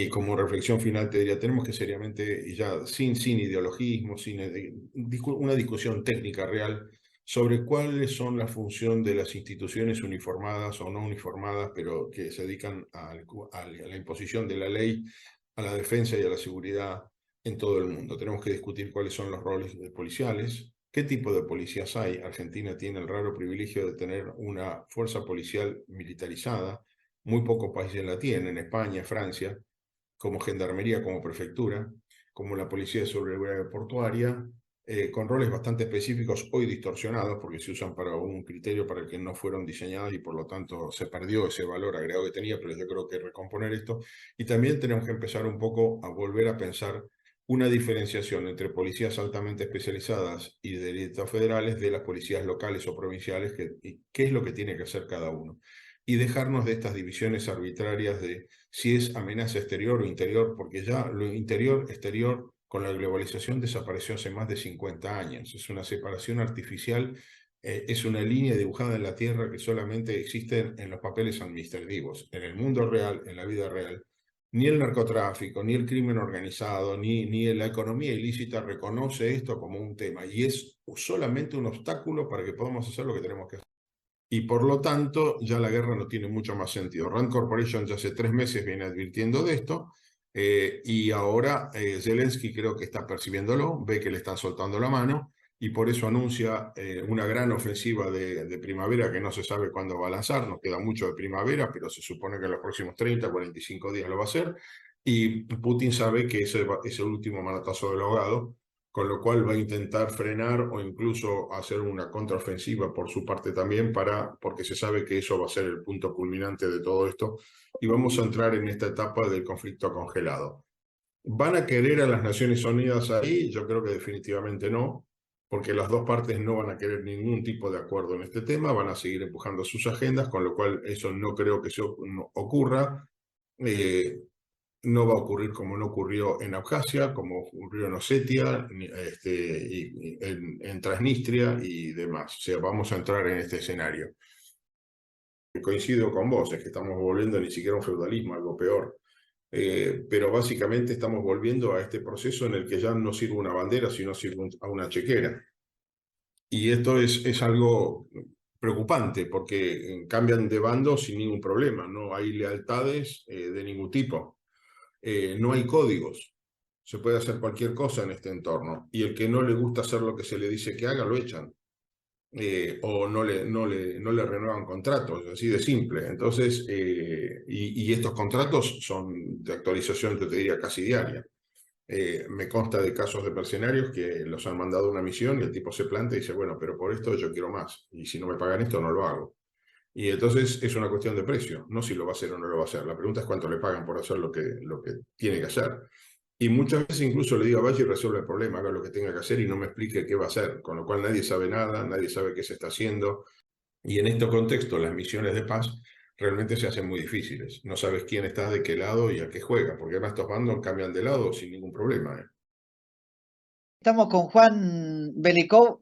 Como reflexión final te diría, tenemos que seriamente, y ya sin ideologismo, una discusión técnica real sobre cuáles son la función de las instituciones uniformadas o no uniformadas, pero que se dedican a la imposición de la ley, a la defensa y a la seguridad en todo el mundo. Tenemos que discutir cuáles son los roles policiales, qué tipo de policías hay. Argentina tiene el raro privilegio de tener una fuerza policial militarizada. Muy pocos países la tienen, España, Francia, como gendarmería, como prefectura, como la policía de seguridad portuaria, con roles bastante específicos, hoy distorsionados, porque se usan para un criterio para el que no fueron diseñados y por lo tanto se perdió ese valor agregado que tenía, pero yo creo que recomponer esto. Y también tenemos que empezar un poco a volver a pensar una diferenciación entre policías altamente especializadas y de delitos federales de las policías locales o provinciales, y qué es lo que tiene que hacer cada uno. Y dejarnos de estas divisiones arbitrarias de si es amenaza exterior o interior, porque ya lo interior-exterior con la globalización desapareció hace más de 50 años. Es una separación artificial, es una línea dibujada en la tierra que solamente existe en los papeles administrativos. En el mundo real, en la vida real, ni el narcotráfico, ni el crimen organizado, ni la economía ilícita reconoce esto como un tema, y es solamente un obstáculo para que podamos hacer lo que tenemos que hacer. Y por lo tanto, ya la guerra no tiene mucho más sentido. Rand Corporation ya hace 3 meses viene advirtiendo de esto, y ahora Zelensky creo que está percibiéndolo, ve que le están soltando la mano, y por eso anuncia una gran ofensiva de primavera que no se sabe cuándo va a lanzar. Nos queda mucho de primavera, pero se supone que en los próximos 30, 45 días lo va a hacer. Y Putin sabe que ese es el último manotazo del ahogado, con lo cual va a intentar frenar o incluso hacer una contraofensiva por su parte también, porque se sabe que eso va a ser el punto culminante de todo esto, y vamos a entrar en esta etapa del conflicto congelado. ¿Van a querer a las Naciones Unidas ahí? Yo creo que definitivamente no, porque las dos partes no van a querer ningún tipo de acuerdo en este tema, van a seguir empujando sus agendas, con lo cual eso no creo que ocurra. No va a ocurrir como no ocurrió en Abjasia, como ocurrió en Osetia, en Transnistria y demás. O sea, vamos a entrar en este escenario. Coincido con vos, es que estamos volviendo ni siquiera a un feudalismo, algo peor. Pero básicamente estamos volviendo a este proceso en el que ya no sirve una bandera, sino sirve a una chequera. Y esto es algo preocupante, porque cambian de bando sin ningún problema, no hay lealtades de ningún tipo. No hay códigos, se puede hacer cualquier cosa en este entorno, y el que no le gusta hacer lo que se le dice que haga, lo echan, o no le renuevan contratos, así de simple. Entonces, y estos contratos son de actualización, yo te diría, casi diaria. Me consta de casos de mercenarios que los han mandado a una misión y el tipo se plantea y dice, bueno, pero por esto yo quiero más, y si no me pagan esto no lo hago. Y entonces es una cuestión de precio, no si lo va a hacer o no lo va a hacer. La pregunta es cuánto le pagan por hacer lo que tiene que hacer. Y muchas veces incluso le digo, vaya y resuelve el problema, haga lo que tenga que hacer y no me explique qué va a hacer. Con lo cual nadie sabe nada, nadie sabe qué se está haciendo. Y en este contexto, las misiones de paz realmente se hacen muy difíciles. No sabes quién está de qué lado y a qué juega, porque además estos bandos cambian de lado sin ningún problema. Estamos con Juan Belicov,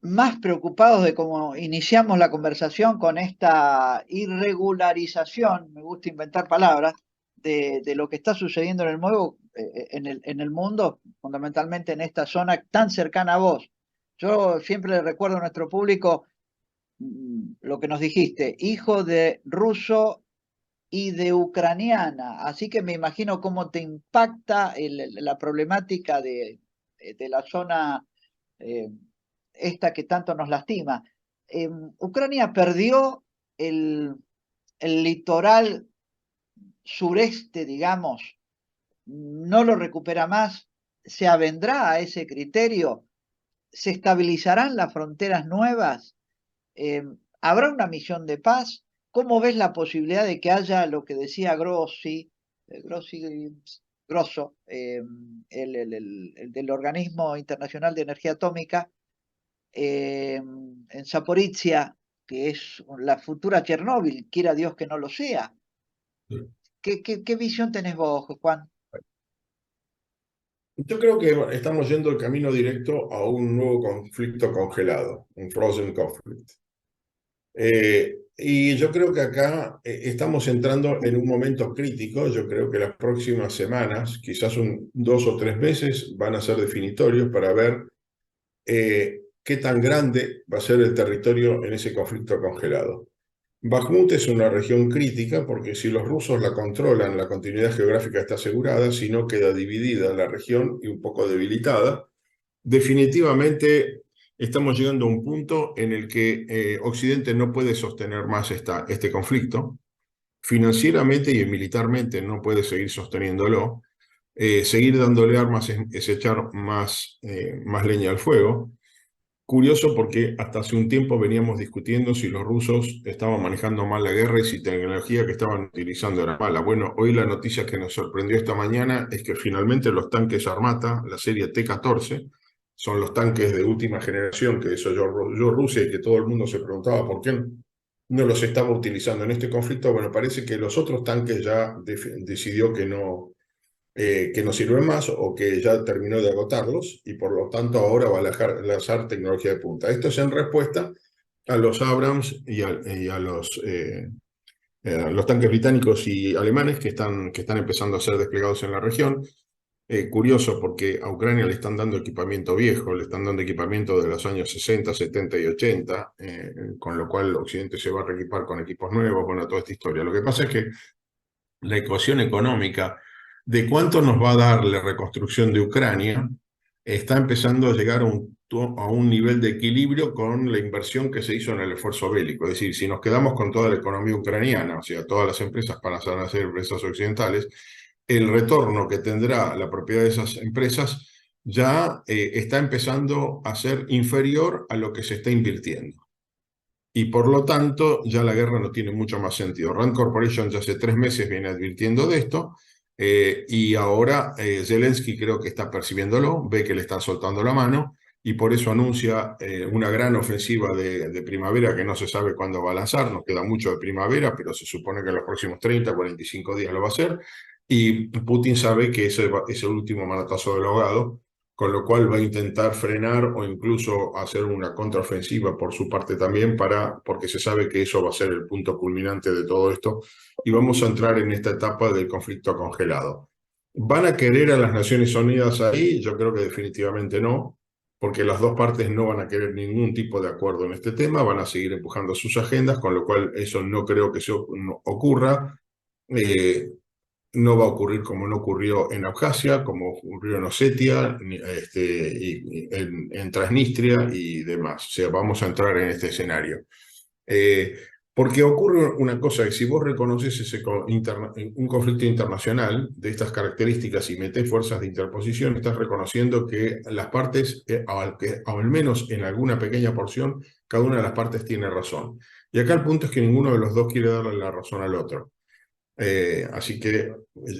más preocupados de cómo iniciamos la conversación con esta irregularización, me gusta inventar palabras, de lo que está sucediendo en el nuevo, en el mundo, fundamentalmente en esta zona tan cercana a vos. Yo siempre le recuerdo a nuestro público lo que nos dijiste, hijo de ruso y de ucraniana, así que me imagino cómo te impacta la problemática de la zona eh, esta que tanto nos lastima. Ucrania perdió el litoral sureste, digamos, no lo recupera más, se avendrá a ese criterio, se estabilizarán las fronteras nuevas, habrá una misión de paz. ¿Cómo ves la posibilidad de que haya lo que decía Grosso, el del Organismo Internacional de Energía Atómica, en Zaporizhia, que es la futura Chernóbil, quiera Dios que no lo sea? ¿Qué visión tenés vos, Juan? Yo creo que estamos yendo el camino directo a un nuevo conflicto congelado, un frozen conflict. Y yo creo que acá estamos entrando en un momento crítico. Yo creo que las próximas semanas, quizás 2 o 3 meses, van a ser definitorios para ver qué tan grande va a ser el territorio en ese conflicto congelado. Bakhmut es una región crítica porque si los rusos la controlan, la continuidad geográfica está asegurada, si no queda dividida la región y un poco debilitada. Definitivamente estamos llegando a un punto en el que Occidente no puede sostener más este conflicto. Financieramente y militarmente no puede seguir sosteniéndolo. Seguir dándole armas es echar más leña al fuego. Curioso porque hasta hace un tiempo veníamos discutiendo si los rusos estaban manejando mal la guerra y si la tecnología que estaban utilizando era mala. Bueno, hoy la noticia que nos sorprendió esta mañana es que finalmente los tanques Armata, la serie T-14, son los tanques de última generación que desarrolló Rusia y que todo el mundo se preguntaba por qué no los estaba utilizando en este conflicto. Bueno, parece que los otros tanques ya decidió que no sirven más o que ya terminó de agotarlos y por lo tanto ahora va a lanzar tecnología de punta. Esto es en respuesta a los Abrams y a los tanques británicos y alemanes que están empezando a ser desplegados en la región. Curioso porque a Ucrania le están dando equipamiento viejo, le están dando equipamiento de los años 60, 70 y 80, con lo cual Occidente se va a reequipar con equipos nuevos, bueno, toda esta historia. Lo que pasa es que la ecuación económica de cuánto nos va a dar la reconstrucción de Ucrania está empezando a llegar a un nivel de equilibrio con la inversión que se hizo en el esfuerzo bélico. Es decir, si nos quedamos con toda la economía ucraniana, o sea, todas las empresas van a ser empresas occidentales, el retorno que tendrá la propiedad de esas empresas ya está empezando a ser inferior a lo que se está invirtiendo. Y por lo tanto, ya la guerra no tiene mucho más sentido. Rand Corporation ya hace 3 meses viene advirtiendo de esto, y ahora Zelensky creo que está percibiéndolo, ve que le están soltando la mano, y por eso anuncia una gran ofensiva de primavera que no se sabe cuándo va a lanzar. Nos queda mucho de primavera, pero se supone que en los próximos 30, 45 días lo va a hacer. Y Putin sabe que ese es el último manotazo del ahogado, con lo cual va a intentar frenar o incluso hacer una contraofensiva por su parte también, porque se sabe que eso va a ser el punto culminante de todo esto y vamos a entrar en esta etapa del conflicto congelado. ¿Van a querer a las Naciones Unidas ahí? Yo creo que definitivamente no, porque las dos partes no van a querer ningún tipo de acuerdo en este tema, van a seguir empujando sus agendas, con lo cual eso no creo que ocurra. No va a ocurrir como no ocurrió en Abjasia, como ocurrió en Osetia, en Transnistria y demás. O sea, vamos a entrar en este escenario. Porque ocurre una cosa, que si vos reconoces un conflicto internacional de estas características y metés fuerzas de interposición, estás reconociendo que las partes, al menos en alguna pequeña porción, cada una de las partes tiene razón. Y acá el punto es que ninguno de los dos quiere darle la razón al otro. Así que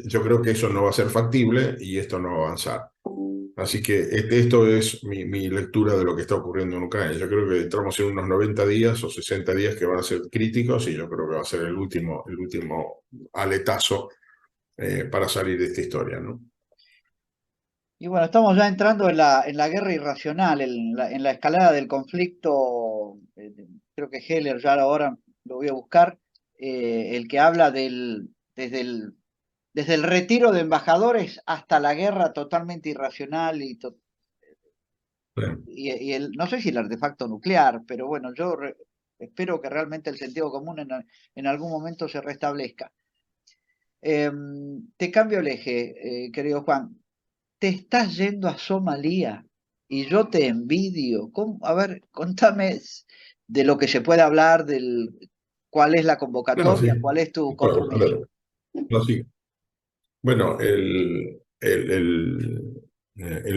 yo creo que eso no va a ser factible y esto no va a avanzar. Así que esto es mi lectura de lo que está ocurriendo en Ucrania. Yo creo que entramos en unos 90 días o 60 días que van a ser críticos y yo creo que va a ser el último aletazo para salir de esta historia, ¿no? Y bueno, estamos ya entrando en la guerra irracional, en la escalada del conflicto. Creo que Heller, ya ahora lo voy a buscar, el que habla desde el retiro de embajadores hasta la guerra totalmente irracional Sí. no sé si el artefacto nuclear, pero bueno, espero que realmente el sentido común en algún momento se restablezca. Te cambio el eje, querido Juan. Te estás yendo a Somalia y yo te envidio. A ver, contame de lo que se puede hablar, cuál es la No, sí. convocatoria, cuál es tu Bueno, a compromiso. ver, no, sí. Bueno, el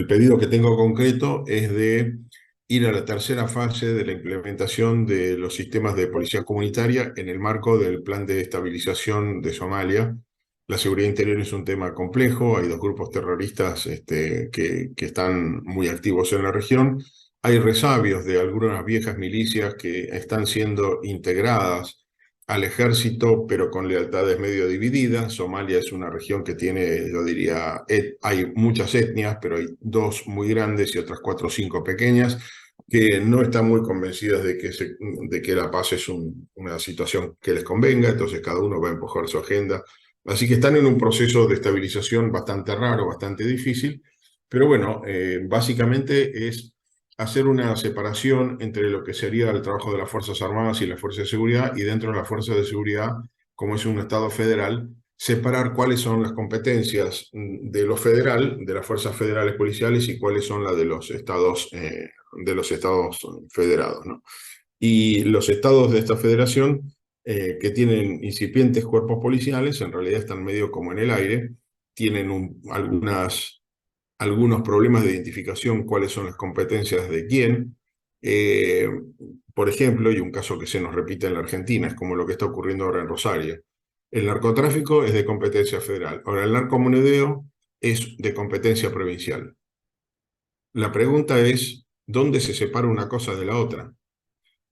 pedido que tengo concreto es de ir a la tercera fase de la implementación de los sistemas de policía comunitaria en el marco del plan de estabilización de Somalia. La seguridad interior es un tema complejo, hay dos grupos terroristas que están muy activos en la región. Hay resabios de algunas viejas milicias que están siendo integradas al ejército, pero con lealtades medio divididas. Somalia es una región que tiene, yo diría, hay muchas etnias, pero hay dos muy grandes y otras cuatro o cinco pequeñas que no están muy convencidas de que la paz es una situación que les convenga, entonces cada uno va a empujar su agenda. Así que están en un proceso de estabilización bastante raro, bastante difícil, pero bueno, básicamente es hacer una separación entre lo que sería el trabajo de las Fuerzas Armadas y las Fuerzas de Seguridad, y dentro de las Fuerzas de Seguridad, como es un Estado federal, separar cuáles son las competencias de lo federal, de las fuerzas federales policiales, y cuáles son las de los estados federados, ¿no? Y los estados de esta federación, que tienen incipientes cuerpos policiales, en realidad están medio como en el aire, tienen algunos problemas de identificación, cuáles son las competencias de quién. Eh, por ejemplo, y un caso que se nos repite en la Argentina, es como lo que está ocurriendo ahora en Rosario. El narcotráfico es de competencia federal. Ahora, el narcomenudeo es de competencia provincial. La pregunta es, ¿dónde se separa una cosa de la otra?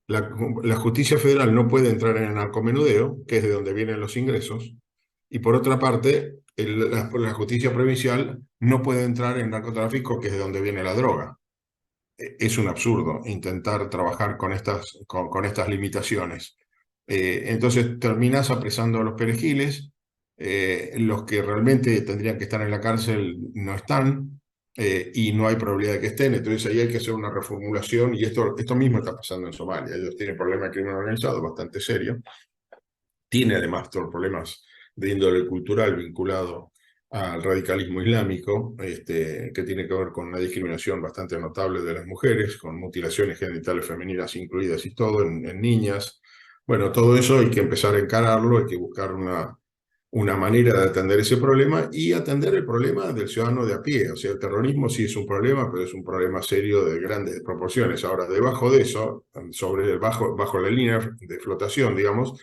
La justicia federal no puede entrar en el narcomenudeo, que es de donde vienen los ingresos, y por otra parte, la justicia provincial no puede entrar en narcotráfico, que es de donde viene la droga. Es un absurdo intentar trabajar con estas limitaciones. Entonces terminás apresando a los perejiles, los que realmente tendrían que estar en la cárcel no están, y no hay probabilidad de que estén. Entonces ahí hay que hacer una reformulación, y esto mismo está pasando en Somalia. Ellos tienen problemas de crimen organizado bastante serio. Tiene además todos problemas de índole cultural vinculado al radicalismo islámico, que tiene que ver con una discriminación bastante notable de las mujeres, con mutilaciones genitales femeninas incluidas y todo, en niñas. Bueno, todo eso hay que empezar a encararlo, hay que buscar una manera de atender ese problema y atender el problema del ciudadano de a pie. O sea, el terrorismo sí es un problema, pero es un problema serio de grandes proporciones. Ahora, debajo de eso, bajo la línea de flotación, digamos,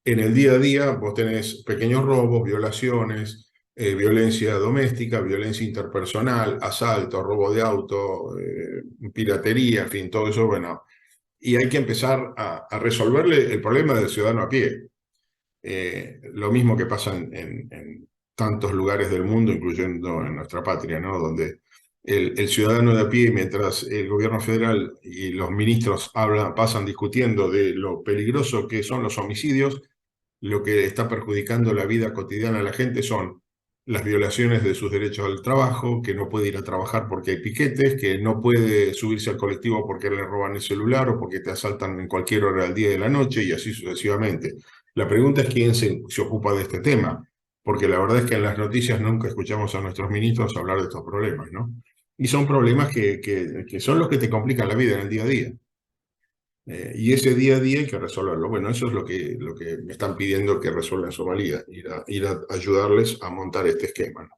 en el día a día vos tenés pequeños robos, violaciones, violencia doméstica, violencia interpersonal, asalto, robo de auto, piratería, en fin, todo eso, bueno. Y hay que empezar a resolverle el problema del ciudadano a pie. Lo mismo que pasa en tantos lugares del mundo, incluyendo en nuestra patria, ¿no? Donde el ciudadano de a pie, mientras el gobierno federal y los ministros pasan discutiendo de lo peligroso que son los homicidios, lo que está perjudicando la vida cotidiana de la gente son las violaciones de sus derechos al trabajo, que no puede ir a trabajar porque hay piquetes, que no puede subirse al colectivo porque le roban el celular o porque te asaltan en cualquier hora del día y de la noche, y así sucesivamente. La pregunta es quién se ocupa de este tema, porque la verdad es que en las noticias nunca escuchamos a nuestros ministros hablar de estos problemas, ¿no? Y son problemas que son los que te complican la vida en el día a día. Y ese día a día hay que resolverlo. Bueno, eso es lo que me están pidiendo que resuelva en Somalia, ir a ayudarles a montar este esquema, ¿no?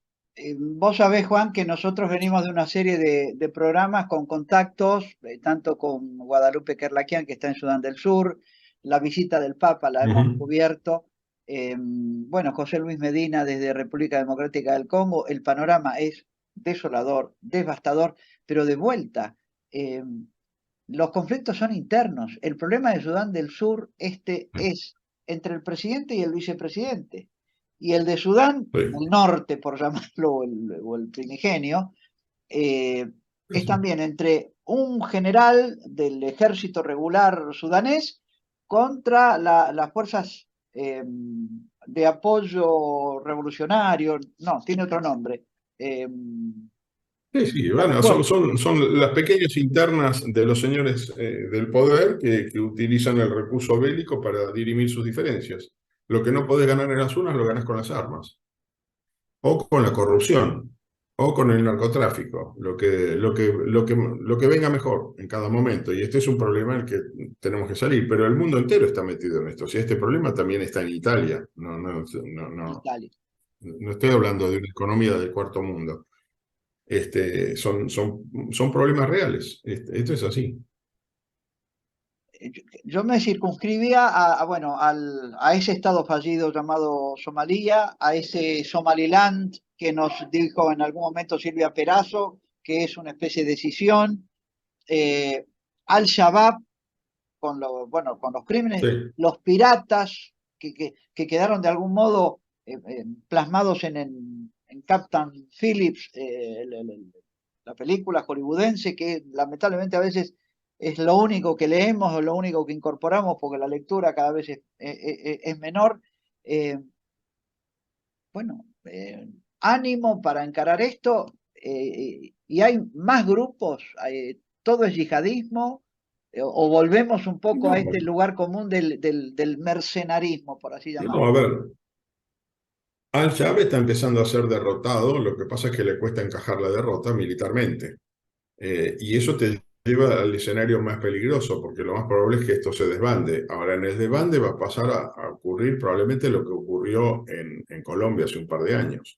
Vos sabés, Juan, que nosotros venimos de una serie de programas con contactos, tanto con Guadalupe Kerlakian, que está en Sudán del Sur, la visita del Papa la hemos Ujú. cubierto, bueno, José Luis Medina desde República Democrática del Congo, el panorama es desolador, devastador, pero de vuelta, eh, los conflictos son internos. El problema de Sudán del Sur es entre el presidente y el vicepresidente. Y el de Sudán, Sí. el norte, por llamarlo, o el primigenio, Sí, es sí. también entre un general del ejército regular sudanés contra las fuerzas de apoyo revolucionario, no, tiene otro nombre. Eh, Sí, sí, las bueno, fuerzas, son las pequeñas internas de los señores del poder que utilizan el recurso bélico para dirimir sus diferencias. Lo que no podés ganar en las urnas lo ganás con las armas, o con la corrupción, o con el narcotráfico, lo que venga mejor en cada momento. Y este es un problema en el que tenemos que salir, pero el mundo entero está metido en esto. O sea, este problema también está en Italia. Italia. No estoy hablando de una economía del cuarto mundo. Son problemas reales. Esto es así. Yo me circunscribía bueno, a ese estado fallido llamado Somalia, a ese Somaliland que nos dijo en algún momento Silvia Perazo, que es una especie de decisión, al Shabaab con, bueno, con los crímenes, Sí. los piratas, que quedaron de algún modo plasmados en Captain Phillips, la película hollywoodense, que lamentablemente a veces es lo único que leemos o lo único que incorporamos porque la lectura cada vez es menor. Bueno, ánimo para encarar esto, y hay más grupos, todo es yihadismo, o volvemos un poco a este lugar común del mercenarismo, por así No, llamarlo. a ver, Al-Shabaab está empezando a ser derrotado, lo que pasa es que le cuesta encajar la derrota militarmente. Y eso te lleva al escenario más peligroso, porque lo más probable es que esto se desbande. Ahora, en el desbande va a pasar a ocurrir probablemente lo que ocurrió en Colombia hace un par de años.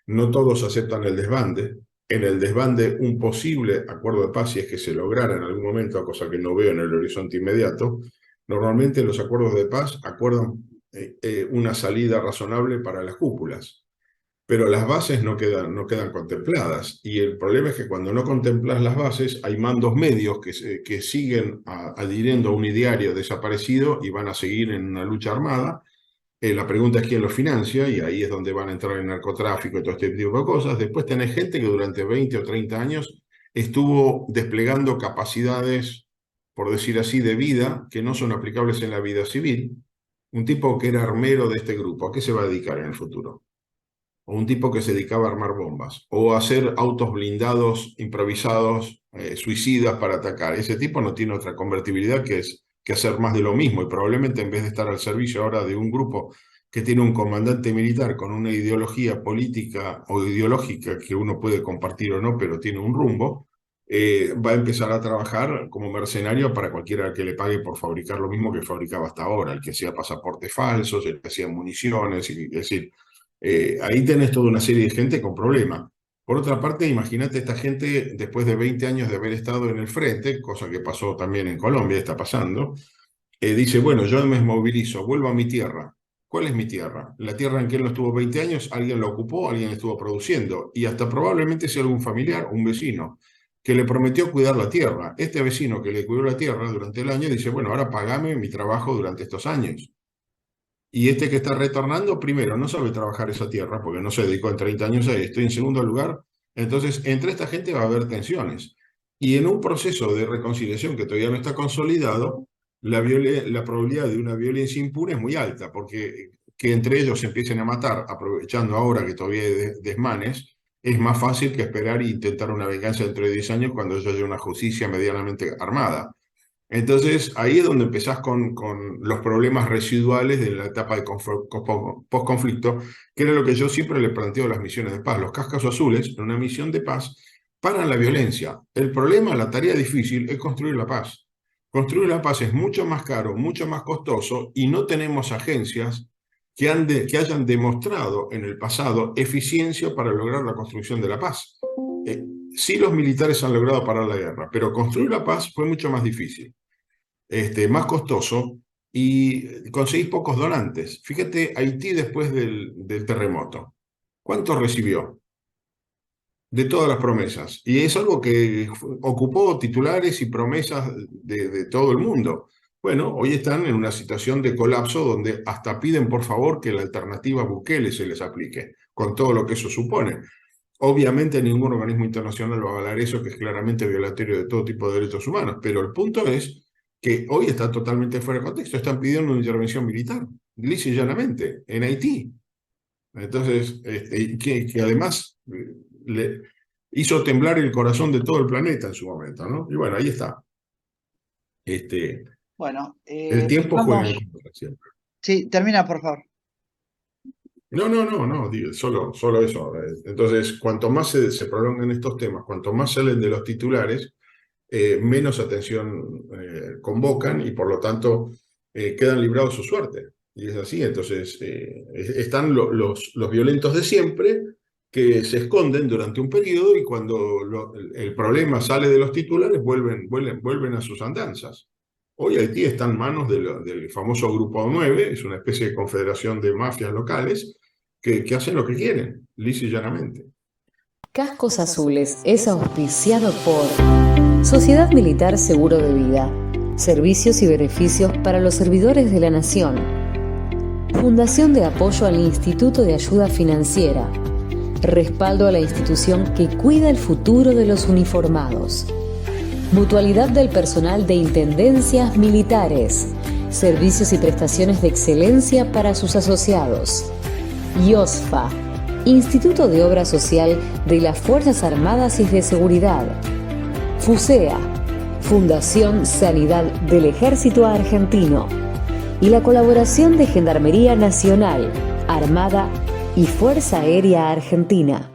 No todos aceptan el desbande. En el desbande, un posible acuerdo de paz, si es que se lograra en algún momento, cosa que no veo en el horizonte inmediato, normalmente los acuerdos de paz acuerdan una salida razonable para las cúpulas, pero las bases no quedan contempladas. Y el problema es que cuando no contemplas las bases, hay mandos medios que siguen adhiriendo a un ideario desaparecido y van a seguir en una lucha armada. La pregunta es quién lo financia, y ahí es donde van a entrar el narcotráfico y todo este tipo de cosas. Después tenés gente que durante 20 o 30 años estuvo desplegando capacidades, por decir así, de vida, que no son aplicables en la vida civil. Un tipo que era armero de este grupo, ¿a qué se va a dedicar en el futuro? O un tipo que se dedicaba a armar bombas, o a hacer autos blindados improvisados, suicidas para atacar. Ese tipo no tiene otra convertibilidad que hacer más de lo mismo, y probablemente en vez de estar al servicio ahora de un grupo que tiene un comandante militar con una ideología política o ideológica que uno puede compartir o no, pero tiene un rumbo, va a empezar a trabajar como mercenario para cualquiera que le pague por fabricar lo mismo que fabricaba hasta ahora, el que hacía pasaportes falsos, el que hacía municiones, es decir, ahí tenés toda una serie de gente con problemas. Por otra parte, imagínate esta gente después de 20 años de haber estado en el frente, cosa que pasó también en Colombia, está pasando, dice, bueno, yo me movilizo, vuelvo a mi tierra. ¿Cuál es mi tierra? La tierra en que él no estuvo 20 años, alguien la ocupó, alguien estuvo produciendo, y hasta probablemente sea algún familiar, un vecino, que le prometió cuidar la tierra. Este vecino que le cuidó la tierra durante el año dice, bueno, ahora pagame mi trabajo durante estos años. Y este que está retornando, primero, no sabe trabajar esa tierra porque no se dedicó en 30 años a esto. Y en segundo lugar, entonces, entre esta gente va a haber tensiones. Y en un proceso de reconciliación que todavía no está consolidado, la probabilidad de una violencia impune es muy alta, porque que entre ellos se empiecen a matar, aprovechando ahora que todavía hay desmanes, es más fácil que esperar e intentar una venganza dentro de 10 años cuando ya haya una justicia medianamente armada. Entonces, ahí es donde empezás con los problemas residuales de la etapa de post-conflicto, que era lo que yo siempre le planteo a las misiones de paz. Los cascos azules, en una misión de paz, paran la violencia. El problema, la tarea difícil, es construir la paz. Construir la paz es mucho más caro, mucho más costoso, y no tenemos agencias que hayan demostrado en el pasado eficiencia para lograr la construcción de la paz. Sí, los militares han logrado parar la guerra, pero construir la paz fue mucho más difícil, más costoso, y conseguís pocos donantes. Fíjate, Haití después del terremoto, ¿cuánto recibió? De todas las promesas. Y es algo que ocupó titulares y promesas de todo el mundo. Bueno, hoy están en una situación de colapso donde hasta piden por favor que la alternativa Bukele se les aplique, con todo lo que eso supone. Obviamente ningún organismo internacional va a avalar eso, que es claramente violatorio de todo tipo de derechos humanos, pero el punto es que hoy está totalmente fuera de contexto. Están pidiendo una intervención militar, lisa y llanamente, en Haití. Entonces, que además le hizo temblar el corazón de todo el planeta en su momento, ¿no? Y bueno, ahí está. Bueno, El tiempo juega en vamos. contra siempre. Sí, termina, por favor. No, digo, solo eso. Entonces, cuanto más se prolongan estos temas, cuanto más salen de los titulares, menos atención convocan, y por lo tanto quedan librados su suerte. Y es así. Entonces, están los violentos de siempre, que se esconden durante un periodo, y cuando el problema sale de los titulares, vuelven a sus andanzas. Hoy Haití está en manos del famoso Grupo 9, es una especie de confederación de mafias locales que hacen lo que quieren, lisa y llanamente. Cascos Azules es auspiciado por Sociedad Militar Seguro de Vida. Servicios y beneficios para los servidores de la Nación. Fundación de apoyo al Instituto de Ayuda Financiera. Respaldo a la institución que cuida el futuro de los uniformados. Mutualidad del personal de intendencias militares. Servicios y prestaciones de excelencia para sus asociados. IOSFA, Instituto de Obra Social de las Fuerzas Armadas y de Seguridad. FUSEA, Fundación Sanidad del Ejército Argentino. Y la colaboración de Gendarmería Nacional, Armada y Fuerza Aérea Argentina.